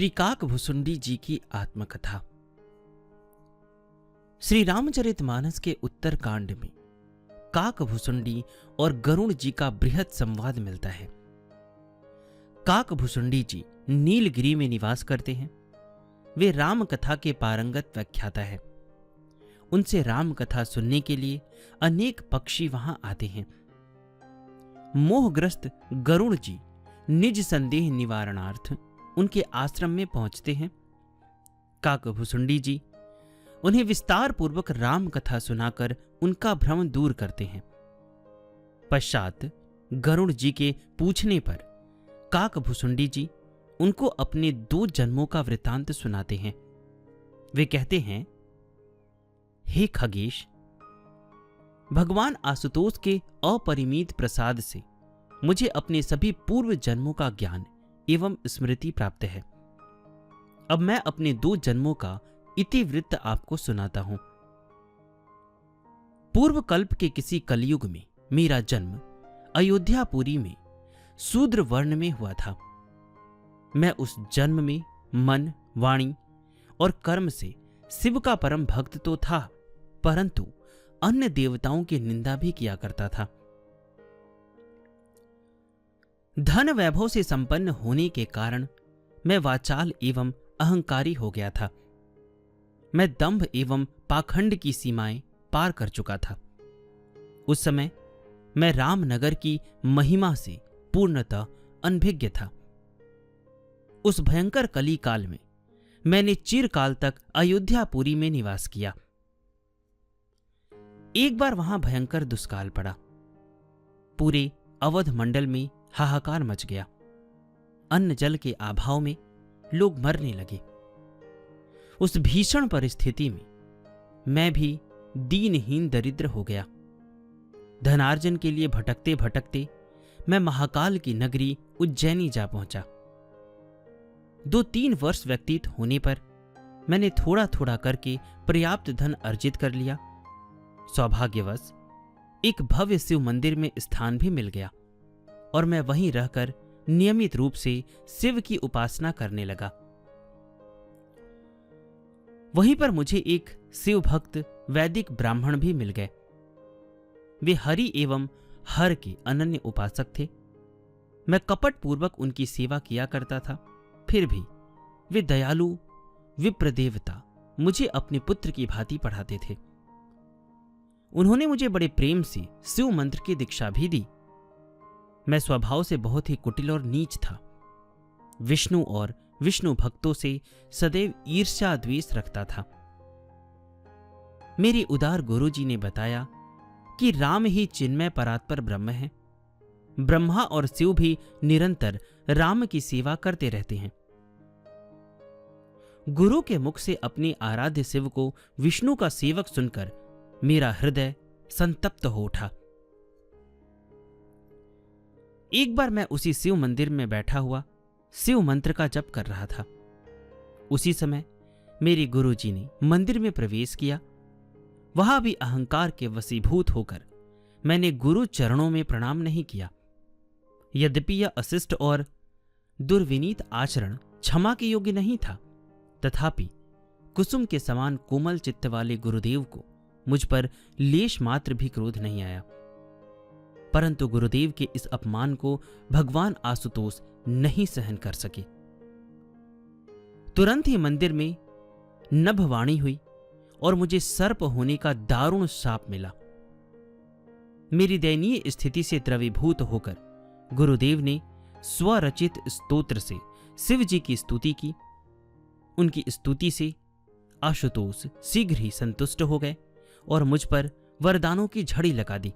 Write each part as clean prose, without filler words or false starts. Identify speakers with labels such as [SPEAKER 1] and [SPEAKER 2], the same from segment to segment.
[SPEAKER 1] श्री काकभुसुंडी जी की आत्मकथा। श्री रामचरितमानस के उत्तर कांड में काकभुसुंडी और गरुड़ जी का बृहद संवाद मिलता है। काकभुसुंडी जी नीलगिरी में निवास करते हैं। वे राम कथा के पारंगत व्याख्याता है। उनसे राम कथा सुनने के लिए अनेक पक्षी वहां आते हैं। मोहग्रस्त गरुड़ जी निज संदेह निवारणार्थ उनके आश्रम में पहुंचते हैं। काकभुसुंडी जी उन्हें विस्तार पूर्वक राम कथा सुनाकर उनका भ्रम दूर करते हैं। पश्चात गरुड़ जी के पूछने पर काकभुसुंडी जी उनको अपने 2 जन्मों का वृतांत सुनाते हैं। वे कहते हैं, हे खगेश, भगवान आशुतोष के अपरिमित प्रसाद से मुझे अपने सभी पूर्व जन्मों का ज्ञान एवं स्मृति प्राप्त है। अब मैं अपने 2 जन्मों का इतिवृत्त आपको सुनाता हूं। पूर्व कल्प के किसी कलयुग में मेरा जन्म अयोध्यापुरी में शूद्र वर्ण में हुआ था। मैं उस जन्म में मन, वाणी और कर्म से शिव का परम भक्त तो था, परंतु अन्य देवताओं की निंदा भी किया करता था। धन वैभव से संपन्न होने के कारण मैं वाचाल एवं अहंकारी हो गया था। मैं दंभ एवं पाखंड की सीमाएं पार कर चुका था। उस समय मैं रामनगर की महिमा से पूर्णतः अनभिज्ञ था। उस भयंकर कली काल में मैंने चिरकाल तक अयोध्यापुरी में निवास किया। एक बार वहां भयंकर दुष्काल पड़ा। पूरे अवध मंडल में हाहाकार मच गया। अन्न जल के अभाव में लोग मरने लगे। उस भीषण परिस्थिति में मैं भी दीनहीन दरिद्र हो गया। धनार्जन के लिए भटकते भटकते मैं महाकाल की नगरी उज्जैनी जा पहुंचा। 2-3 वर्ष व्यतीत होने पर मैंने थोड़ा थोड़ा करके पर्याप्त धन अर्जित कर लिया। सौभाग्यवश एक भव्य शिव मंदिर में स्थान भी मिल गया और मैं वहीं रहकर नियमित रूप से शिव की उपासना करने लगा। वहीं पर मुझे एक शिव भक्त वैदिक ब्राह्मण भी मिल गए। वे हरि एवं हर के अनन्य उपासक थे। मैं कपट पूर्वक उनकी सेवा किया करता था, फिर भी वे दयालु विप्र देवता मुझे अपने पुत्र की भांति पढ़ाते थे। उन्होंने मुझे बड़े प्रेम से शिव मंत्र की दीक्षा भी दी। मैं स्वभाव से बहुत ही कुटिल और नीच था। विष्णु और विष्णु भक्तों से सदैव ईर्ष्या द्वेष रखता था। मेरे उदार गुरुजी ने बताया कि राम ही चिन्मय परात्पर ब्रह्म है। ब्रह्मा और शिव भी निरंतर राम की सेवा करते रहते हैं। गुरु के मुख से अपने आराध्य शिव को विष्णु का सेवक सुनकर मेरा हृदय संतप्त हो उठा। एक बार मैं उसी शिव मंदिर में बैठा हुआ शिव मंत्र का जप कर रहा था। उसी समय मेरे गुरुजी ने मंदिर में प्रवेश किया। वहां भी अहंकार के वशीभूत होकर मैंने गुरु चरणों में प्रणाम नहीं किया। यद्यपि यह अशिष्ट और दुर्विनीत आचरण क्षमा के योग्य नहीं था, तथापि कुसुम के समान कोमल चित्त वाले गुरुदेव को मुझ पर लेश मात्र भी क्रोध नहीं आया। परंतु गुरुदेव के इस अपमान को भगवान आशुतोष नहीं सहन कर सके। तुरंत ही मंदिर में नभवाणी हुई और मुझे सर्प होने का दारुण शाप मिला। मेरी दयनीय स्थिति से द्रवीभूत होकर गुरुदेव ने स्वरचित स्तोत्र से शिव जी की स्तुति की। उनकी स्तुति से आशुतोष शीघ्र ही संतुष्ट हो गए और मुझ पर वरदानों की झड़ी लगा दी।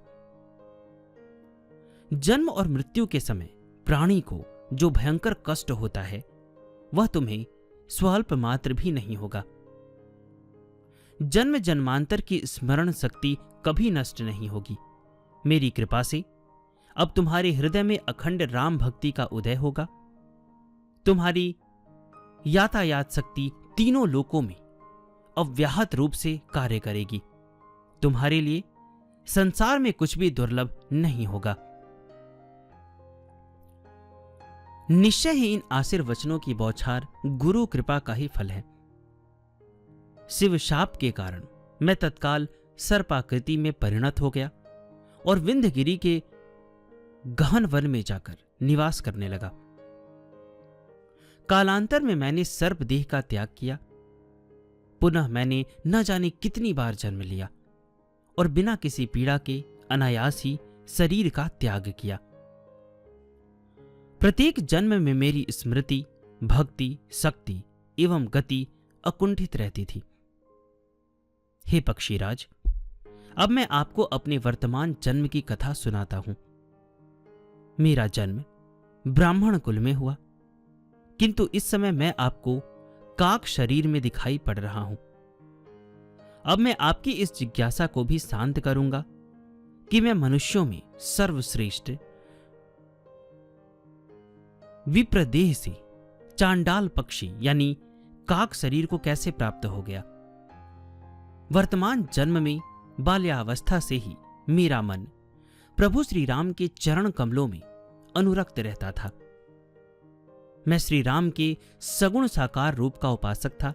[SPEAKER 1] जन्म और मृत्यु के समय प्राणी को जो भयंकर कष्ट होता है, वह तुम्हें स्वल्प मात्र भी नहीं होगा। जन्म जन्मांतर की स्मरण शक्ति कभी नष्ट नहीं होगी। मेरी कृपा से अब तुम्हारे हृदय में अखंड राम भक्ति का उदय होगा। तुम्हारी यातायात शक्ति तीनों लोकों में अव्याहत रूप से कार्य करेगी। तुम्हारे लिए संसार में कुछ भी दुर्लभ नहीं होगा। निश्चय ही इन आशीर्वचनों की बौछार गुरु कृपा का ही फल है। शिव शाप के कारण मैं तत्काल सर्पाकृति में परिणत हो गया और विंध्यगिरि के गहन वन में जाकर निवास करने लगा। कालांतर में मैंने सर्पदेह का त्याग किया। पुनः मैंने न जाने कितनी बार जन्म लिया और बिना किसी पीड़ा के अनायास ही शरीर का त्याग किया। प्रत्येक जन्म में मेरी स्मृति, भक्ति, शक्ति एवं गति अकुंठित रहती थी। हे पक्षीराज, अब मैं आपको अपने वर्तमान जन्म की कथा सुनाता हूं। मेरा जन्म ब्राह्मण कुल में हुआ, किंतु इस समय मैं आपको काक शरीर में दिखाई पड़ रहा हूं। अब मैं आपकी इस जिज्ञासा को भी शांत करूंगा कि मैं मनुष्यों में सर्वश्रेष्ठ विप्रदेह से चांडाल पक्षी यानी काक शरीर को कैसे प्राप्त हो गया। वर्तमान जन्म में बाल्यावस्था से ही मेरा मन प्रभु श्री राम के चरण कमलों में अनुरक्त रहता था। मैं श्री राम के सगुण साकार रूप का उपासक था।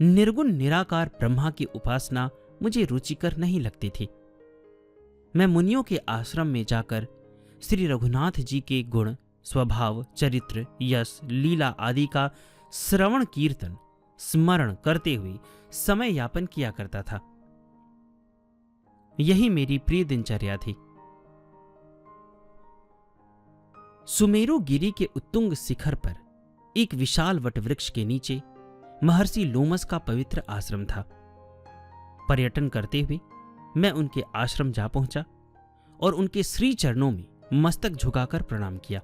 [SPEAKER 1] निर्गुण निराकार ब्रह्मा की उपासना मुझे रुचिकर नहीं लगती थी। मैं मुनियों के आश्रम में जाकर श्री रघुनाथ जी के गुण, स्वभाव, चरित्र, यश, लीला आदि का श्रवण कीर्तन स्मरण करते हुए समय यापन किया करता था। यही मेरी प्रिय दिनचर्या थी। सुमेरु गिरी के उत्तुंग शिखर पर एक विशाल वटवृक्ष के नीचे महर्षि लोमस का पवित्र आश्रम था। पर्यटन करते हुए मैं उनके आश्रम जा पहुंचा और उनके श्री चरणों में मस्तक झुकाकर प्रणाम किया।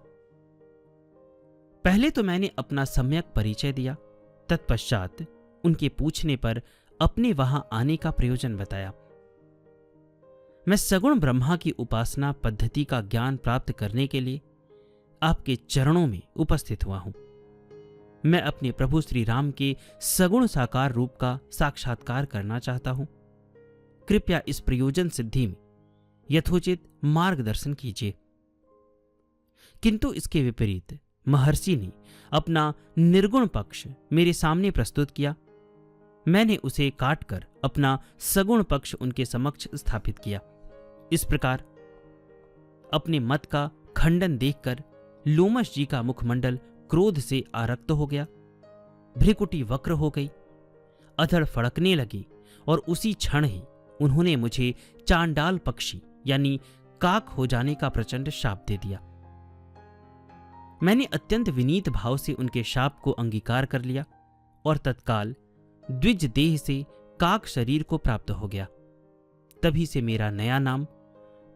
[SPEAKER 1] पहले तो मैंने अपना सम्यक परिचय दिया, तत्पश्चात उनके पूछने पर अपने वहां आने का प्रयोजन बताया। मैं सगुण ब्रह्मा की उपासना पद्धति का ज्ञान प्राप्त करने के लिए आपके चरणों में उपस्थित हुआ हूं। मैं अपने प्रभु श्री राम के सगुण साकार रूप का साक्षात्कार करना चाहता हूं। कृपया इस प्रयोजन सिद्धि में यथोचित मार्गदर्शन कीजिए। किंतु इसके विपरीत महर्षि ने अपना निर्गुण पक्ष मेरे सामने प्रस्तुत किया। मैंने उसे काटकर अपना सगुण पक्ष उनके समक्ष स्थापित किया। इस प्रकार अपने मत का खंडन देखकर लोमस जी का मुखमंडल क्रोध से आरक्त हो गया, भ्रिकुटी वक्र हो गई, अधड़ फड़कने लगी और उसी क्षण ही उन्होंने मुझे चांडाल पक्षी यानी काक हो जाने का प्रचंड शाप दे दिया। मैंने अत्यंत विनीत भाव से उनके शाप को अंगीकार कर लिया और तत्काल द्विज देह से काक शरीर को प्राप्त हो गया। तभी से मेरा नया नाम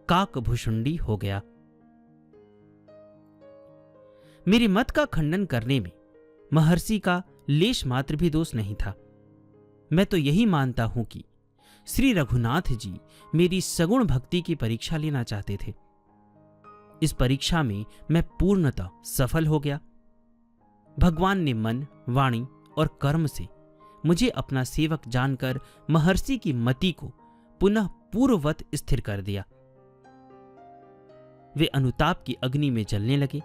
[SPEAKER 1] काकभुषुंडी हो गया। मेरे मत का खंडन करने में महर्षि का लेश मात्र भी दोष नहीं था। मैं तो यही मानता हूं कि श्री रघुनाथ जी मेरी सगुण भक्ति की परीक्षा लेना चाहते थे। इस परीक्षा में मैं पूर्णतः सफल हो गया। भगवान ने मन, वाणी और कर्म से मुझे अपना सेवक जानकर महर्षि की मति को पुनः पूर्ववत स्थिर कर दिया। वे अनुताप की अग्नि में जलने लगे।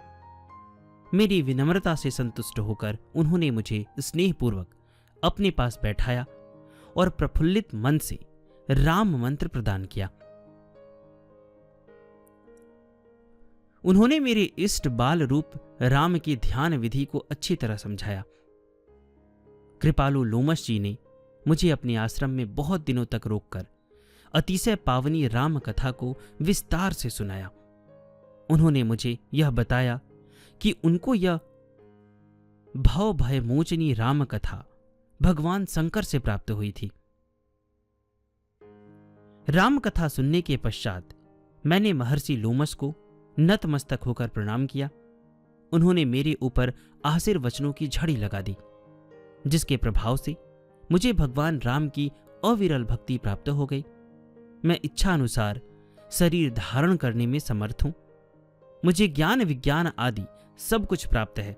[SPEAKER 1] मेरी विनम्रता से संतुष्ट होकर उन्होंने मुझे स्नेहपूर्वक अपने पास बैठाया और प्रफुल्लित मन से राम मंत्र प्रदान किया। उन्होंने मेरे इष्ट बाल रूप राम की ध्यान विधि को अच्छी तरह समझाया। कृपालु लोमस जी ने मुझे अपने आश्रम में बहुत दिनों तक रोककर अतिशय पावनी राम कथा को विस्तार से सुनाया। उन्होंने मुझे यह बताया कि उनको यह भव भय मोचनी राम कथा भगवान शंकर से प्राप्त हुई थी। राम कथा सुनने के पश्चात मैंने महर्षि लोमस को नतमस्तक होकर प्रणाम किया। उन्होंने मेरे ऊपर आशीर्वचनों की झड़ी लगा दी, जिसके प्रभाव से मुझे भगवान राम की अविरल भक्ति प्राप्त हो गई। मैं इच्छा अनुसार शरीर धारण करने में समर्थ हूं। मुझे ज्ञान विज्ञान आदि सब कुछ प्राप्त है।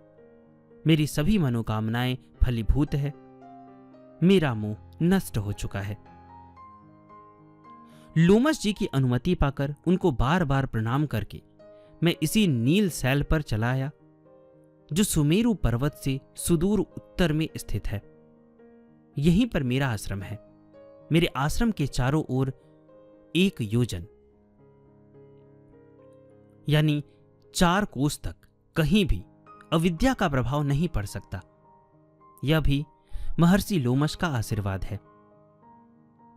[SPEAKER 1] मेरी सभी मनोकामनाएं फलीभूत है। मेरा मोह नष्ट हो चुका है। लोमस जी की अनुमति पाकर उनको बार बार प्रणाम करके मैं इसी नील शैल पर चला आया जो सुमेरु पर्वत से सुदूर उत्तर में स्थित है। यहीं पर मेरा आश्रम है। मेरे आश्रम के चारों ओर 1 योजन यानी 4 कोस तक कहीं भी अविद्या का प्रभाव नहीं पड़ सकता। यह भी महर्षि लोमश का आशीर्वाद है।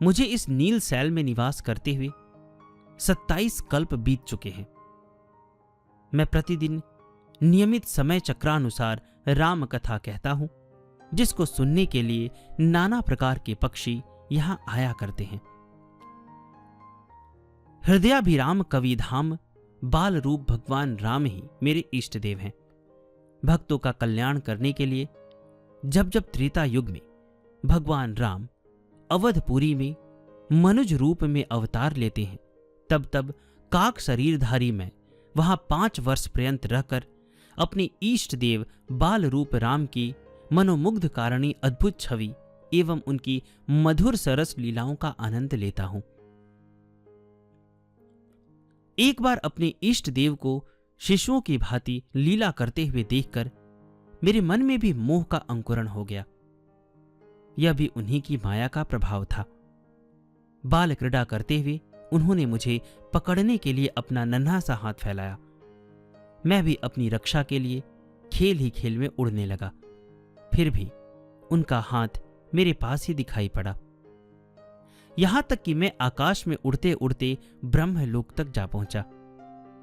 [SPEAKER 1] मुझे इस नील सैल में निवास करते हुए 27 कल्प बीत चुके हैं। मैं प्रतिदिन नियमित समय चक्रानुसार राम कथा कहता हूं, जिसको सुनने के लिए नाना प्रकार के पक्षी यहां आया करते हैं। हृदयाभिराम कविधाम बाल रूप भगवान राम ही मेरे इष्ट देव हैं। भक्तों का कल्याण करने के लिए जब जब त्रेता युग में भगवान राम अवधपुरी में मनुज रूप में अवतार लेते हैं, तब तब काक शरीरधारी मैं वहां 5 वर्ष पर्यंत रहकर अपने इष्ट देव बाल रूप राम की मनोमुग्ध कारणी अद्भुत छवि एवं उनकी मधुर सरस लीलाओं का आनंद लेता हूं। एक बार अपने इष्ट देव को शिशुओं की भांति लीला करते हुए देखकर मेरे मन में भी मोह का अंकुरण हो गया। यह भी उन्हीं की माया का प्रभाव था। बाल क्रीड़ा करते हुए उन्होंने मुझे पकड़ने के लिए अपना नन्हा सा हाथ फैलाया। मैं भी अपनी रक्षा के लिए खेल ही खेल में उड़ने लगा। फिर भी उनका हाथ मेरे पास ही दिखाई पड़ा। यहां तक कि मैं आकाश में उड़ते उड़ते ब्रह्मलोक तक जा पहुंचा।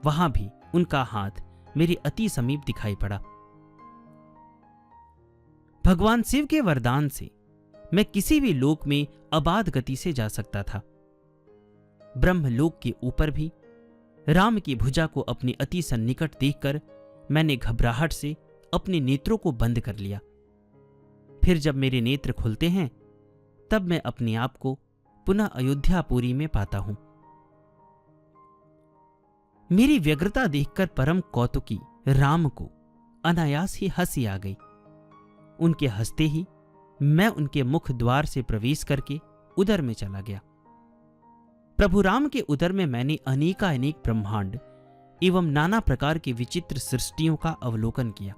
[SPEAKER 1] वहां भी उनका हाथ मेरे अति समीप दिखाई पड़ा। भगवान शिव के वरदान से मैं किसी भी लोक में अबाध गति से जा सकता था। ब्रह्मलोक के ऊपर भी राम की भुजा को अपनी अति सन्निकट देखकर मैंने घबराहट से अपने नेत्रों को बंद कर लिया। फिर जब मेरे नेत्र खुलते हैं, तब मैं अपने आप को पुनः अयोध्यापुरी में पाता हूं। मेरी व्यग्रता देखकर परम कौतुकी राम को अनायास ही हंसी आ गई। उनके हंसते ही मैं उनके मुख द्वार से प्रवेश करके उदर में चला गया। प्रभु राम के उदर में मैंने अनेकानेक ब्रह्मांड एवं नाना प्रकार की विचित्र सृष्टियों का अवलोकन किया।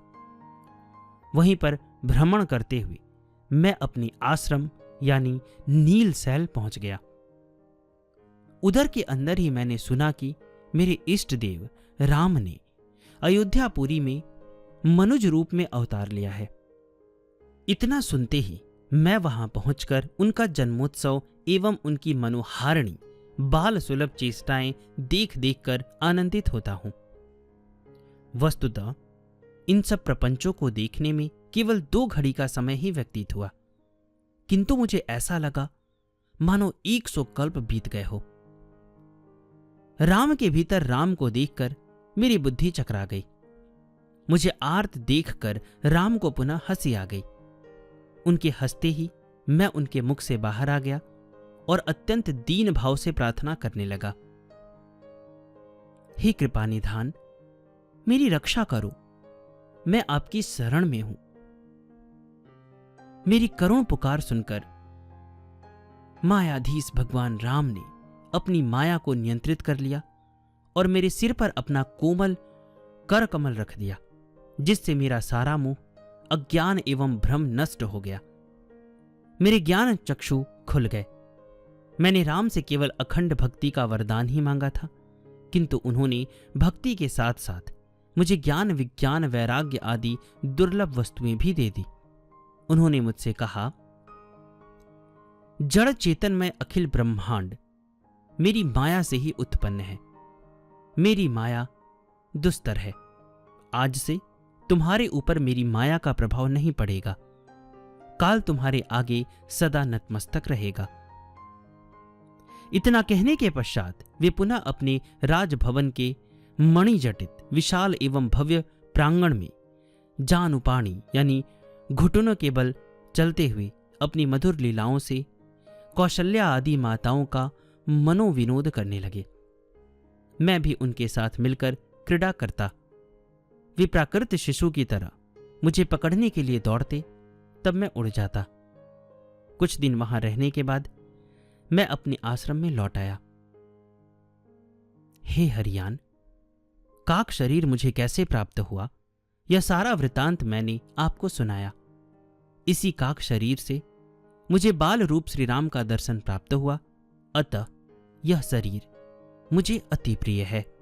[SPEAKER 1] वहीं पर भ्रमण करते हुए मैं अपनी आश्रम यानी नील सैल पहुंच गया। उधर के अंदर ही मैंने सुना कि मेरे इष्ट देव राम ने अयोध्यापुरी में मनुज रूप में अवतार लिया है। इतना सुनते ही मैं वहां पहुंचकर उनका जन्मोत्सव एवं उनकी मनोहारिणी बाल सुलभ चेष्टाएं देख देखकर आनंदित होता हूं। वस्तुतः इन सब प्रपंचों को देखने में केवल 2 घड़ी का समय ही व्यतीत हुआ, किंतु मुझे ऐसा लगा मानो 100 कल्प बीत गए हो। राम के भीतर राम को देखकर मेरी बुद्धि चकरा गई। मुझे आर्त देखकर राम को पुनः हंसी आ गई। उनके हंसते ही मैं उनके मुख से बाहर आ गया और अत्यंत दीन भाव से प्रार्थना करने लगा। हे कृपानिधान, मेरी रक्षा करो, मैं आपकी शरण में हूं। मेरी करुण पुकार सुनकर मायाधीश भगवान राम ने अपनी माया को नियंत्रित कर लिया और मेरे सिर पर अपना कोमल कर कमल रख दिया, जिससे मेरा सारा मोह, अज्ञान एवं भ्रम नष्ट हो गया। मेरे ज्ञान चक्षु खुल गए। मैंने राम से केवल अखंड भक्ति का वरदान ही मांगा था, किंतु उन्होंने भक्ति के साथ साथ मुझे ज्ञान, विज्ञान, वैराग्य आदि दुर्लभ वस्तुएं भी दे दी। उन्होंने मुझसे कहा, जड़ चेतन में अखिल ब्रह्मांड मेरी माया से ही उत्पन्न है। मेरी माया दुस्तर है। आज से तुम्हारे ऊपर मेरी माया का प्रभाव नहीं पड़ेगा। काल तुम्हारे आगे सदा नतमस्तक रहेगा। इतना कहने के पश्चात वे पुनः अपने राजभवन के मणिजटित विशाल एवं भव्य प्रांगण में जानुपाणी यानी घुटनों के बल चलते हुए अपनी मधुर लीलाओं से कौशल्या आदि माताओं का मनोविनोद करने लगे। मैं भी उनके साथ मिलकर क्रीड़ा करता। वे प्राकृत शिशु की तरह मुझे पकड़ने के लिए दौड़ते, तब मैं उड़ जाता। कुछ दिन वहां रहने के बाद मैं अपने आश्रम में लौट आया। हे हरियान, काक शरीर मुझे कैसे प्राप्त हुआ, यह सारा वृतांत मैंने आपको सुनाया। इसी काक शरीर से मुझे बाल रूप श्री राम का दर्शन प्राप्त हुआ, अतः यह शरीर मुझे अति प्रिय है।